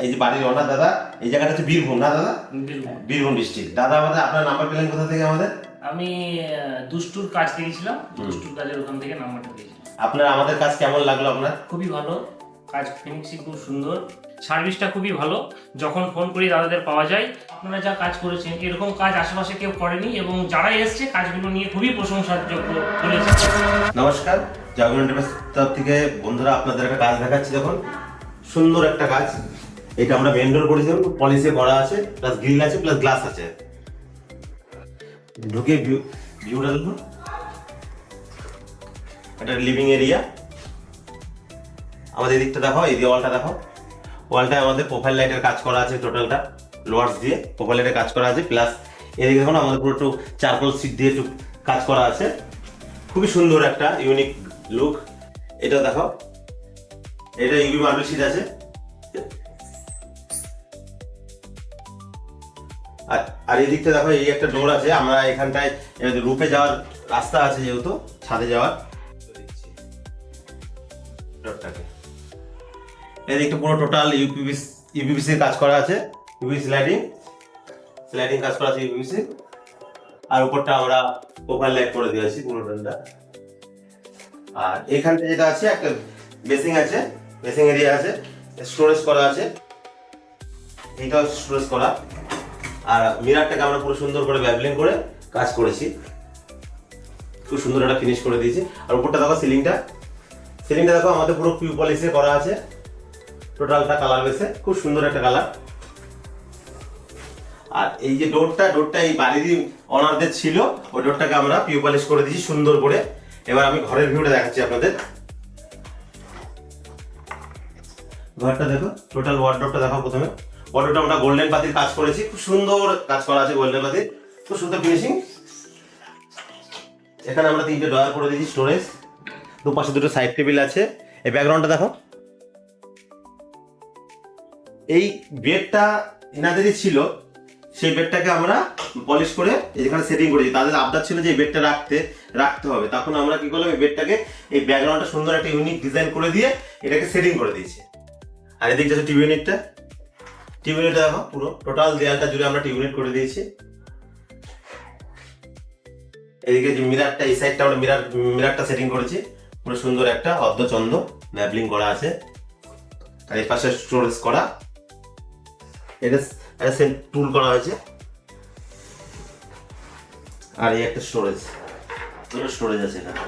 এই যে বাড়ির ওনার দাদা, এই জায়গাটা হচ্ছে বীরভূম না দাদা? বীরভূম ডিস্ট্রিক্ট। দাদা আমাদের আপনার নাম্বার পেলেন কোথা থেকে আমাদের? আমি দুষ্টুর কাজ দিয়েছিলাম, দুষ্টুর কাজের ওখান থেকে নাম্বারটা দিয়েছিলাম। আপনার আমাদের কাজ কেমন লাগলো আপনার? খুবই ভালো কাজ, ফিনিশিং খুব সুন্দর, সার্ভিসটা খুবই ভালো। যখন ফোন করি দাদাদের পাওয়া যায়। আপনারা যা কাজ করেছেন এরকম কাজ আশেপাশে কেউ করেনি এবং যারাই এসছে কাজগুলো নিয়ে খুবই প্রশংসার যোগ্য বলেছে। নমস্কার, জাগরণ টিভির তরফ থেকে বন্ধুরা আপনাদের একটা কাজ দেখাচ্ছি। দেখুন সুন্দর একটা কাজ। এটা আমরা মেন ডোর করেছি, পলিশে করা আছে, প্লাস গ্রিল আছে, প্লাস গ্লাস আছে। ঢুকে ভিউটা দেখুন। এটা লিভিং এরিয়া। আমাদের এদিকটা দেখো, এই ওয়ালটা দেখো। ওয়ালটায় আমাদের প্রোফাইল লাইটের কাজ করা আছে, টোটালটা লোয়ার্স দিয়ে প্রোফাইল লাইটের কাজ করা আছে। প্লাস এদিকে দেখুন আমাদের পুরো একটু চারকোল সিট দিয়ে একটু কাজ করা আছে। খুবই সুন্দর একটা ইউনিক লুক। এটা দেখো, এটা ইউভি মার্বেল সিট আছে। আর এই দিকটা দেখো, এই একটা ডোর আছে। আমরা এখানটায় রুফে যাওয়ার রাস্তা আছে, যেহেতু ছাদে যাওয়ার। এই দিকটা পুরো টোটাল ইউপিভিসির কাজ করা আছে। ইউপিভিসি স্লাইডিং কাজ করা আছে ইউপিভিসি। আর উপরটা আমরা প্রোফাইল লাইট করে দিয়েছি পুরোটা। আর এখানটা যেটা আছে, একটা বেসিং আছে, বেসিং এরিয়া আছে, স্টোরেজ করা আছে। এইটাও স্টোরেজ করা। আর মিরারটাকে আমরা পুরো সুন্দর করে ব্যাবলিং করে কাজ করেছি। খুব সুন্দর একটা ফিনিশ করে দিয়েছি। আর উপরটা দেখো, সিলিংটা দেখো আমাদের পুরো পিউ পলিশে করা আছে। টোটালটা কালার বেসে, খুব সুন্দর একটা কালার। আর এই যে ডোরটা এই বাড়িরই অনারদের ছিল, ওই ডোরটাকে আমরা পিউ পলিশ করে দিয়েছি সুন্দর করে। এবার আমি ঘরের ভিউটা দেখাচ্ছি আপনাদের। ঘরটা দেখো, টোটাল ওয়ার্ডরোবটা দেখো। প্রথমে ওয়ার্ডরোবটা আমরা গোল্ডেন পাতির কাজ করেছি, খুব সুন্দর কাজ করা আছে গোল্ডেন পাতির, খুব সুন্দর ফিনিশিং। এখানে আমরা 3টে ড্রয়ার করে দিয়েছি, স্টোরেজ। দুপাশে 2টো সাইড টেবিল আছে। এই ব্যাকগ্রাউন্ডটা দেখো। এই বেডটা এনাদেরই ছিল, সেই বেডটাকে আমরা পলিশ করে যেখানে সেটিং করেছি। তাদের আবদার ছিল যে এই বেডটা রাখতে হবে। তখন আমরা কি করলাম, এই বেডটাকে এই ব্যাকগ্রাউন্ডটা সুন্দর একটা ইউনিক ডিজাইন করে দিয়ে এটাকে সেটিং করে দিয়েছি। আর এদিকে আছে টিভি ইউনিটটা দেখো, পুরো টোটাল দেয়ালটা জুড়ে আমরা টিভি ইউনিট করে দিয়েছি। এদিকে যে মিরারটা, এই সাইডটা আমরা মিরারটা সেটিং করেছি। পুরো সুন্দর একটা অর্ধচন্দ্র ম্যাবলিং করা আছে। আর এই পাশে স্টোরেজ করা, এটা টুল করা হয়েছে। আর এই একটা স্টোরেজ আছে এখানে।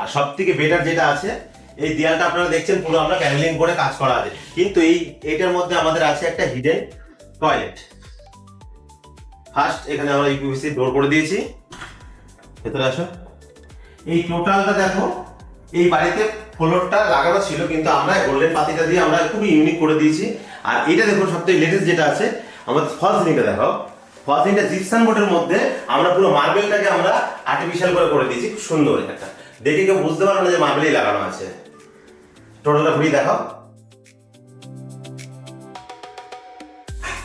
আর সব থেকে বেটার যেটা আছে, এই দেয়ালটা আপনারা দেখছেন পুরো আমরা প্যানেলিং করে কাজ করা আছে। কিন্তু এইটার মধ্যে আমাদের আছে একটা হিডেন টয়লেট। ফার্স্ট এখানে আমরা ইউপিভিসি ডোর করে দিয়েছি। ভেতরে আসো। এই টোটালটা দেখো, এই বাড়িতে ফ্লোরটা লাগানো ছিল, কিন্তু আমরা গোল্ডেন পাতিটা দিয়ে আমরা খুবই ইউনিক করে দিয়েছি। আর এটা দেখুন সবথেকে লেটেস্ট যেটা আছে, আমাদের ফল সিলিংটা দেখো। ফল সিলিংটা জিপসাম বোর্ডের মধ্যে আমরা পুরো মার্বেলটাকে আমরা আর্টিফিশিয়াল করে দিয়েছি। খুব সুন্দর একটা, দেখে কেউ বুঝতে পারবে না যে মার্বেলই লাগানো আছে। টোটালটা ঘুরিয়ে দেখাও।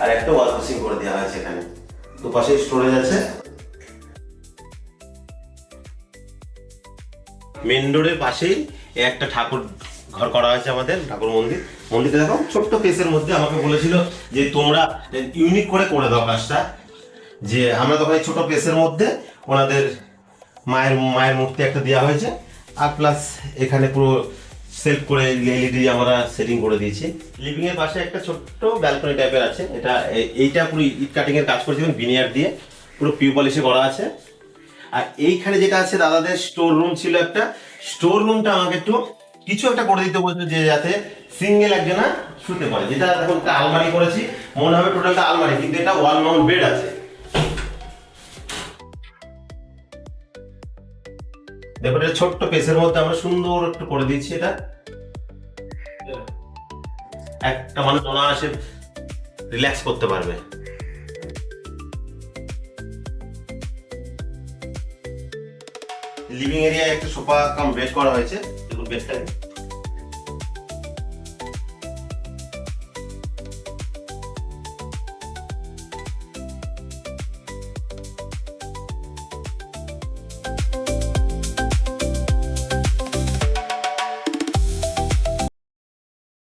আর একটা ওয়াল পুশিং করে দেওয়া হয়েছে এখানে। দুপাশে স্টোরেজ আছে। মেন ডোরের পাশেই একটা ঠাকুর ঘর করা হয়েছে আমাদের, ঠাকুর মন্দিরটা দেখো ছোট্ট পেসের মধ্যে। আমাকে বলেছিল যে তোমরা ইউনিক করে দাও কাজটা। যে আমরা তখন এই ছোট পেসের মধ্যে ওনাদের মায়ের মূর্তি একটা দেওয়া হয়েছে। আর প্লাস এখানে পুরো সেলফ করে এলইডি আমরা সেটিং করে দিয়েছি। লিভিং এর পাশে একটা ছোট্ট ব্যালকনি টাইপের আছে। এইটা পুরো ইট কাটিং এর কাজ করেছিলেন ভিনিয়ার দিয়ে, পুরো পিউ পলিশে করা আছে। আর এইখানে যেটা আছে, দাদাদের স্টোর রুম ছিল একটা। স্টোর রুমটা আমাকে একটু কিছু একটা করে দিতে বলছিল, যে যাতে সিঙ্গেল একজনা শুতে পারে। যেটা এখন একটা আলমারি করেছি, মনে হবে টোটালটা আলমারি, কিন্তু এটা ওয়াল মাউন্ট বেড আছে। দেখো, এটা ছোট্ট পেসের মধ্যে আমরা সুন্দর একটু করে দিচ্ছি। এটা একটা মানুষ অনায়াসে রিল্যাক্স করতে পারবে। লিভিং এরিয়ায় একটা সোফা কাম বেড করা হয়েছে। দেখুন বেডটাকে